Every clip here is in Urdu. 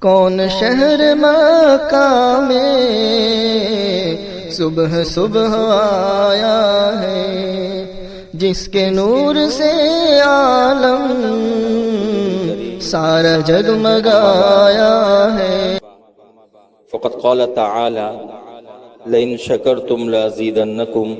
کون شہر مکہ میں صبح صبح آیا ہے، جس کے نور سے عالم سارا جگمگایا ہے۔ فقد قال تعالی لئن شکرتم لازیدنکم،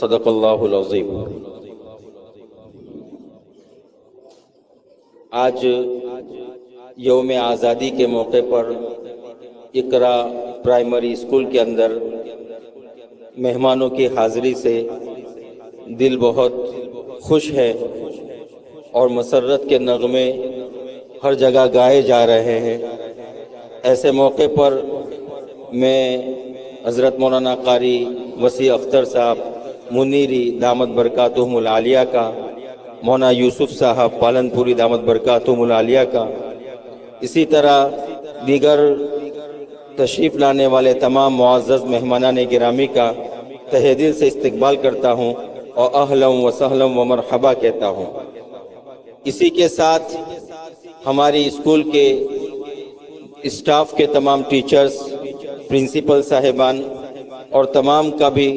صدق اللہ العظیم۔ آج یوم آزادی کے موقع پر اقرا پرائمری اسکول کے اندر مہمانوں کی حاضری سے دل بہت خوش ہے اور مسرت کے نغمے ہر جگہ گائے جا رہے ہیں۔ ایسے موقع پر میں حضرت مولانا قاری وسیع اختر صاحب منیری دامت برکاتہم العالیہ کا، مولانا یوسف صاحب پالنپوری دامت برکاتہم العالیہ کا، اسی طرح دیگر تشریف لانے والے تمام معزز مہمانان گرامی کا تہہ دل سے استقبال کرتا ہوں اور اہلا و سہلا و مرحبا کہتا ہوں۔ اسی کے ساتھ ہماری اسکول کے اسٹاف کے تمام ٹیچرز، پرنسپل صاحبان اور تمام کا بھی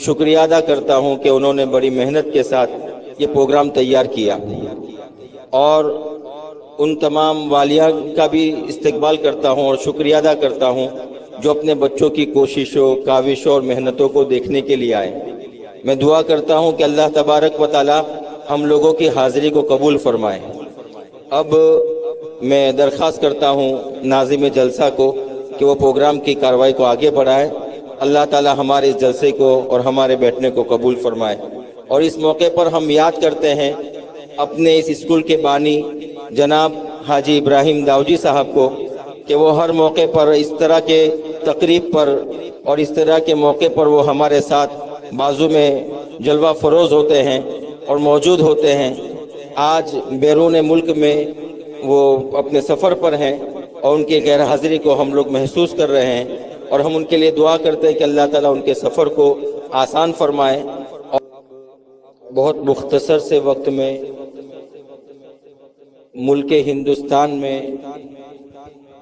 شکریہ ادا کرتا ہوں کہ انہوں نے بڑی محنت کے ساتھ یہ پروگرام تیار کیا، اور ان تمام والیاں کا بھی استقبال کرتا ہوں اور شکریہ ادا کرتا ہوں جو اپنے بچوں کی کوششوں، کاوشوں اور محنتوں کو دیکھنے کے لیے آئے۔ میں دعا کرتا ہوں کہ اللہ تبارک و تعالی ہم لوگوں کی حاضری کو قبول فرمائے۔ اب میں درخواست کرتا ہوں ناظم جلسہ کو کہ وہ پروگرام کی کارروائی کو آگے بڑھائے۔ اللہ تعالی ہمارے اس جلسے کو اور ہمارے بیٹھنے کو قبول فرمائے۔ اور اس موقع پر ہم یاد کرتے ہیں اپنے اس اسکول کے بانی جناب حاجی ابراہیم داؤجی صاحب کو کہ وہ ہر موقع پر اس طرح کے تقریب پر اور اس طرح کے موقع پر وہ ہمارے ساتھ بازو میں جلوہ فروز ہوتے ہیں اور موجود ہوتے ہیں۔ آج بیرون ملک میں وہ اپنے سفر پر ہیں اور ان کی غیر حاضری کو ہم لوگ محسوس کر رہے ہیں، اور ہم ان کے لیے دعا کرتے ہیں کہ اللہ تعالیٰ ان کے سفر کو آسان فرمائے۔ اور بہت مختصر سے وقت میں ملک ہندوستان میں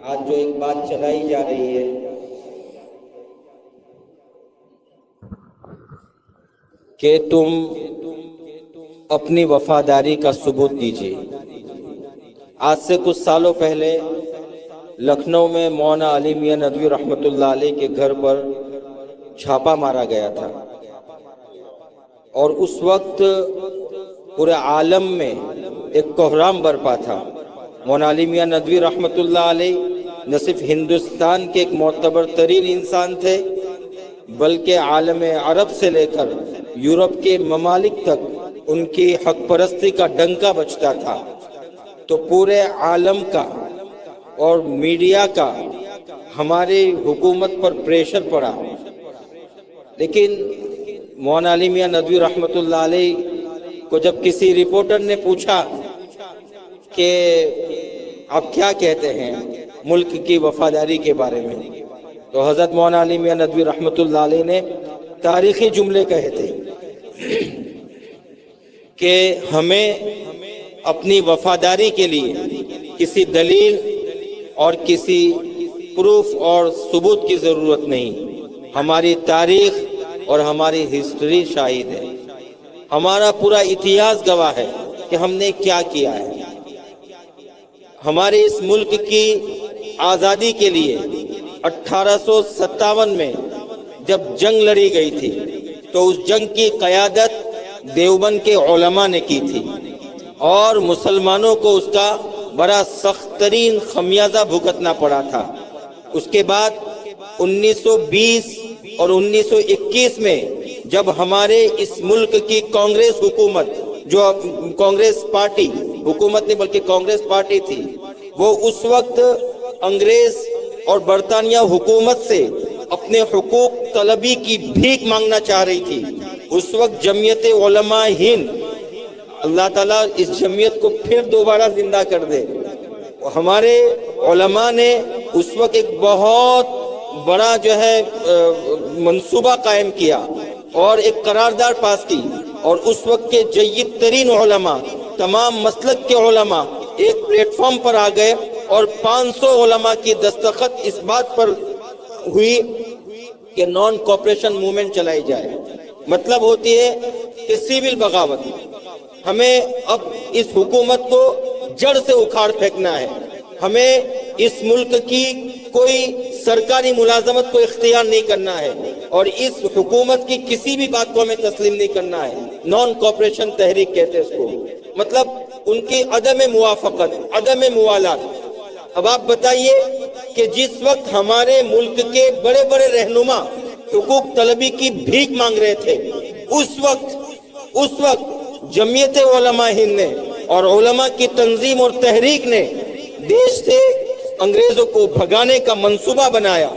آج جو ایک بات چلائی جا رہی ہے کہ تم اپنی وفاداری کا ثبوت دیجیے۔ آج سے کچھ سالوں پہلے لکھنؤ میں مولانا علی میاں ندوی رحمۃ اللہ علیہ کے گھر پر چھاپا مارا گیا تھا، اور اس وقت پورے عالم میں ایک کوہرام برپا تھا۔ مولانا علی میاں ندوی رحمۃ اللہ علیہ نہ صرف ہندوستان کے ایک معتبر ترین انسان تھے، بلکہ عالم عرب سے لے کر یورپ کے ممالک تک ان کی حق پرستی کا ڈنکا بجتا تھا۔ تو پورے عالم کا اور میڈیا کا ہماری حکومت پر پریشر پڑا، لیکن مولانا علی میاں ندوی رحمۃ اللہ علیہ کو جب کسی رپورٹر نے پوچھا کہ آپ کیا کہتے ہیں ملک کی وفاداری کے بارے میں، تو حضرت مولانا علی میاں ندوی رحمۃ اللہ علیہ نے تاریخی جملے کہے تھے کہ ہمیں اپنی وفاداری کے لیے کسی دلیل اور کسی پروف اور ثبوت کی ضرورت نہیں۔ ہماری تاریخ اور ہماری ہسٹری شاہد ہے، ہمارا پورا اتہاس گواہ ہے کہ ہم نے کیا کیا ہے۔ ہمارے اس ملک کی آزادی کے لیے 1857 میں جب جنگ لڑی گئی تھی تو اس جنگ کی قیادت دیوبند کے علماء نے کی تھی، اور مسلمانوں کو اس کا بڑا سخت ترین خمیازہ بھگتنا پڑا تھا۔ اس کے بعد 1920 اور 1921 میں جب ہمارے اس ملک کی کانگریس حکومت، جو کانگریس پارٹی حکومت نہیں بلکہ کانگریس پارٹی تھی، وہ اس وقت انگریز اور برطانیہ حکومت سے اپنے حقوق طلبی کی بھیک مانگنا چاہ رہی تھی۔ اس وقت جمعیت علماء ہند، اللہ تعالیٰ اس جمعیت کو پھر دوبارہ زندہ کر دے، ہمارے علماء نے اس وقت ایک بہت بڑا جو ہے منصوبہ قائم کیا اور ایک قرارداد پاس کی، اور اس وقت کے جید ترین علماء، تمام مسلک کے علماء ایک پلیٹ فارم پر آ گئے اور 500 علماء کی دستخط اس بات پر ہوئی کہ نان کوپریشن موومنٹ چلائی جائے. مطلب ہوتی ہے کہ سیول بغاوت. ہمیں اب اس حکومت کو جڑ سے اکھاڑ پھینکنا ہے. ہمیں اس ملک کی کوئی سرکاری ملازمت کو اختیار نہیں کرنا ہے اور اس حکومت کی کسی بھی بات کو ہمیں تسلیم نہیں کرنا ہے. نان کوپریشن تحریک کہتے ہیں اس کو. مطلب ان کی عدم موافقت، عدم موالات. اب آپ بتائیے کہ جس وقت ہمارے ملک کے بڑے بڑے رہنما حقوق طلبی کی بھیک مانگ رہے تھے، اس وقت جمعیت علماء ہند نے اور علماء کی تنظیم اور تحریک نے دیش سے انگریزوں کو بھگانے کا منصوبہ بنایا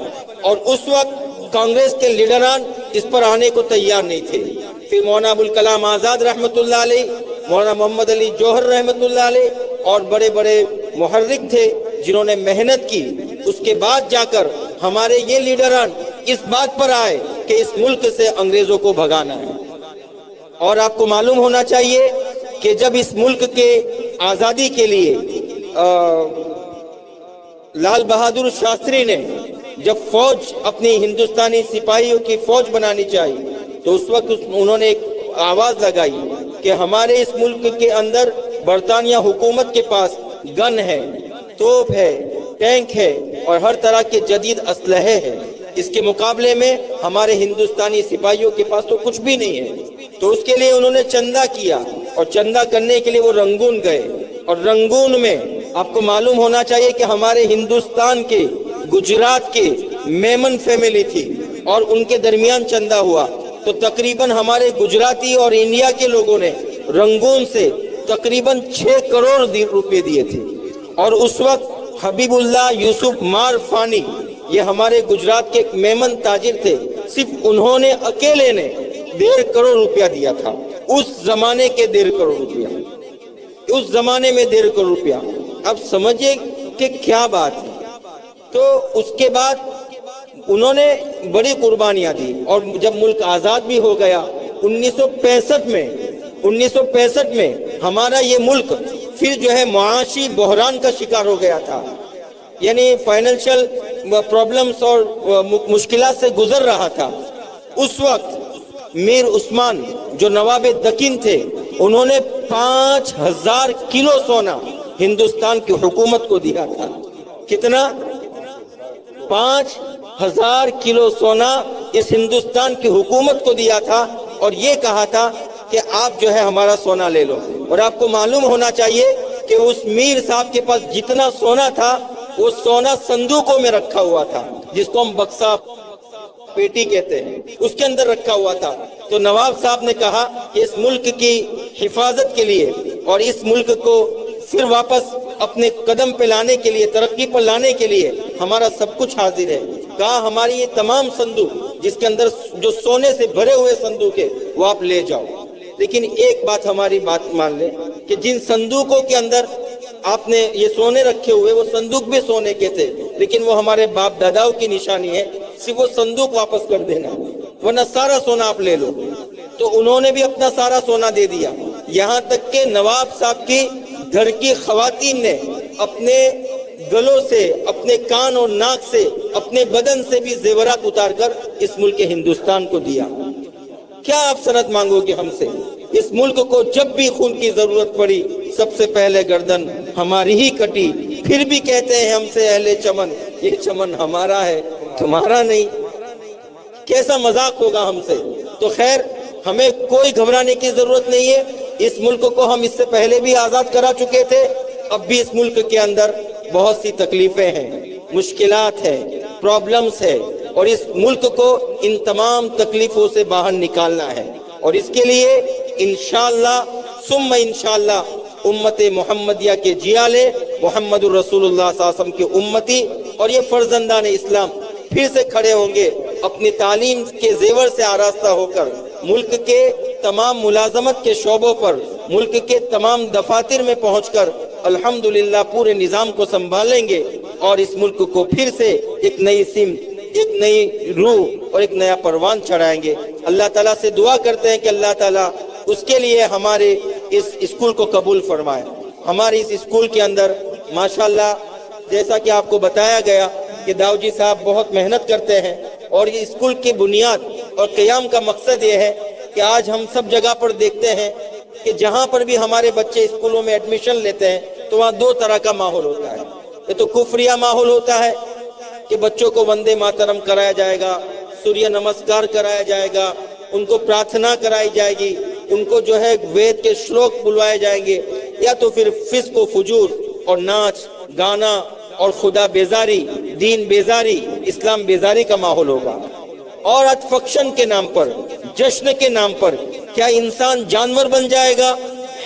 اور اس وقت کانگریس کے لیڈران اس پر آنے کو تیار نہیں تھے. پھر مولانا ابوالکلام آزاد رحمۃ اللہ علیہ، مولانا محمد علی جوہر رحمۃ اللہ علیہ اور بڑے بڑے محرک تھے جنہوں نے محنت کی. اس کے بعد جا کر ہمارے یہ لیڈران اس بات پر آئے کہ اس ملک سے انگریزوں کو بھگانا ہے. اور آپ کو معلوم ہونا چاہیے کہ جب اس ملک کے آزادی کے لیے لال بہادر شاستری نے جب فوج اپنی ہندوستانی سپاہیوں کی فوج بنانی چاہیے تو اس وقت انہوں نے ایک آواز لگائی کہ ہمارے اس ملک کے اندر برطانیہ حکومت کے پاس گن ہے، توپ ہے، ٹینک ہے اور ہر طرح کے جدید اسلحے ہیں. اس کے مقابلے میں ہمارے ہندوستانی سپاہیوں کے پاس تو کچھ بھی نہیں ہے. تو اس کے لیے انہوں نے چندہ کیا اور چندہ کرنے کے لیے وہ رنگون گئے. اور رنگون میں آپ کو معلوم ہونا چاہیے کہ ہمارے ہندوستان کے گجرات کے میمن فیملی تھی اور ان کے درمیان چندہ ہوا تو تقریباً ہمارے گجراتی اور انڈیا کے لوگوں نے رنگون سے تقریباً 6 کروڑ روپے دیے تھے. اور اس وقت حبیب اللہ یوسف مار فانی یہ ہمارے گجرات کے ایک میمن تاجر تھے، صرف انہوں نے اکیلے نے 1.5 کروڑ روپیہ دیا تھا. اس زمانے کے 1.5 کروڑ روپیہ، اس زمانے میں 1.5 کروڑ روپیہ. اب سمجھے کہ کیا بات ہے. تو اس کے بعد انہوں نے بڑی قربانیاں دی اور جب ملک آزاد بھی ہو گیا 1965 میں ہمارا یہ ملک پھر جو ہے معاشی بحران کا شکار ہو گیا تھا. یعنی فائنینشل پرابلمز اور مشکلات سے گزر رہا تھا. اس وقت میر عثمان جو نواب دکن تھے انہوں نے 5000 کلو سونا ہندوستان کی حکومت کو دیا تھا. کتنا؟ 5000 کلو سونا اس ہندوستان کی حکومت کو دیا تھا اور یہ کہا تھا کہ آپ جو ہے ہمارا سونا لے لو. اور آپ کو معلوم ہونا چاہیے کہ اس میر صاحب کے پاس جتنا سونا تھا وہ سونا صندوقوں میں رکھا ہوا تھا جس کو ہم بکسا پیٹی کہتے ہیں، اس کے اندر رکھا ہوا تھا. تو نواب صاحب نے کہا کہ اس ملک کی حفاظت کے لیے اور اس ملک کو پھر واپس اپنے قدم پہ لانے کے لیے، ترقی پر لانے کے لیے ہمارا سب کچھ حاضر ہے. کہا ہماری یہ تمام صندوق جس کے اندر جو سونے سے بھرے ہوئے صندوق ہے وہ آپ لے جاؤ. لیکن ایک بات ہماری بات مان لیں کہ جن صندوقوں کے اندر آپ نے یہ سونے رکھے ہوئے وہ صندوق بھی سونے کے تھے لیکن وہ ہمارے باپ داداؤں کی نشانی ہے، صرف وہ صندوق واپس کر دینا ورنہ سارا سونا آپ لے لو. تو انہوں نے بھی اپنا سارا سونا دے دیا. یہاں تک کہ نواب صاحب کی گھر کی خواتین نے اپنے گلوں سے، اپنے کان اور ناک سے، اپنے بدن سے بھی زیورات اتار کر اس ملک ہندوستان کو دیا. کیا آپ سند مانگو گے ہم سے؟ اس ملک کو جب بھی خون کی ضرورت پڑی سب سے پہلے گردن ہماری ہی کٹی. پھر بھی کہتے ہیں ہم سے اہل چمن یہ چمن ہمارا ہے تمہارا نہیں. کیسا مذاق ہوگا ہم سے. تو خیر ہمیں کوئی گھبرانے کی ضرورت نہیں ہے. اس ملک کو ہم اس سے پہلے بھی آزاد کرا چکے تھے. اب بھی اس ملک کے اندر بہت سی تکلیفیں ہیں، مشکلات ہیں، پرابلمز ہے اور اس ملک کو ان تمام تکلیفوں سے باہر نکالنا ہے. اور اس کے لیے انشاءاللہ ثم انشاءاللہ امت محمدیہ کے جیالے محمد الرسول اللہ صلی اللہ علیہ وسلم کے امتی اور یہ فرزندان اسلام پھر سے کھڑے ہوں گے اپنی تعلیم کے زیور سے آراستہ ہو کر ملک کے تمام ملازمت کے شعبوں پر، ملک کے تمام دفاتر میں پہنچ کر الحمدللہ پورے نظام کو سنبھالیں گے اور اس ملک کو پھر سے ایک نئی سمت، ایک نئی روح اور ایک نیا پروان چڑھائیں گے. اللہ تعالیٰ سے دعا کرتے ہیں کہ اللہ تعالیٰ اس کے لیے ہمارے اس اسکول کو قبول فرمائے. ہمارے اس اسکول کے اندر ماشاءاللہ جیسا کہ آپ کو بتایا گیا کہ داؤد جی صاحب بہت محنت کرتے ہیں، اور یہ اسکول کی بنیاد اور قیام کا مقصد یہ ہے کہ آج ہم سب جگہ پر دیکھتے ہیں کہ جہاں پر بھی ہمارے بچے اسکولوں میں ایڈمیشن لیتے ہیں تو وہاں دو طرح کا ماحول ہوتا ہے. یہ تو کفریہ ماحول ہوتا ہے کہ بچوں کو وندے ماترم کرایا جائے گا، سوریہ نمسکار کرایا جائے گا، ان کو پرارتھنا کرائی جائے گی، ان کو جو ہے وید کے شلوک بلوائے جائیں گے، یا تو پھر فسق و فجور اور ناچ گانا اور خدا بیزاری، دین بیزاری، اسلام بیزاری کا ماحول ہوگا. اور آج فنکشن کے نام پر، جشن کے نام پر کیا انسان جانور بن جائے گا،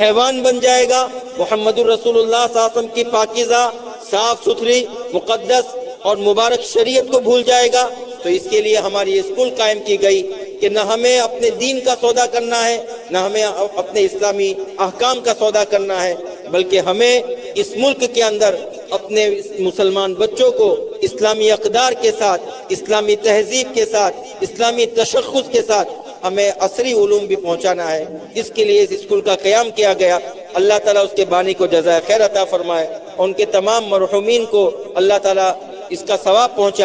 حیوان بن جائے گا، محمد الرسول اللہ صلی اللہ علیہ وسلم کی پاکیزہ صاف ستھری مقدس اور مبارک شریعت کو بھول جائے گا؟ تو اس کے لیے ہماری اسکول قائم کی گئی کہ نہ ہمیں اپنے دین کا سودا کرنا ہے، نہ ہمیں اپنے اسلامی احکام کا سودا کرنا ہے، بلکہ ہمیں اس ملک کے اندر اپنے مسلمان بچوں کو اسلامی اقدار کے ساتھ، اسلامی تہذیب کے ساتھ، اسلامی تشخص کے ساتھ ہمیں عصری علوم بھی پہنچانا ہے. اس کے لیے اس اسکول کا قیام کیا گیا. اللہ تعالیٰ اس کے بانی کو جزائے خیر عطا فرمائے، اور ان کے تمام مرحومین کو اللہ تعالیٰ اس کا ثواب پہنچائے.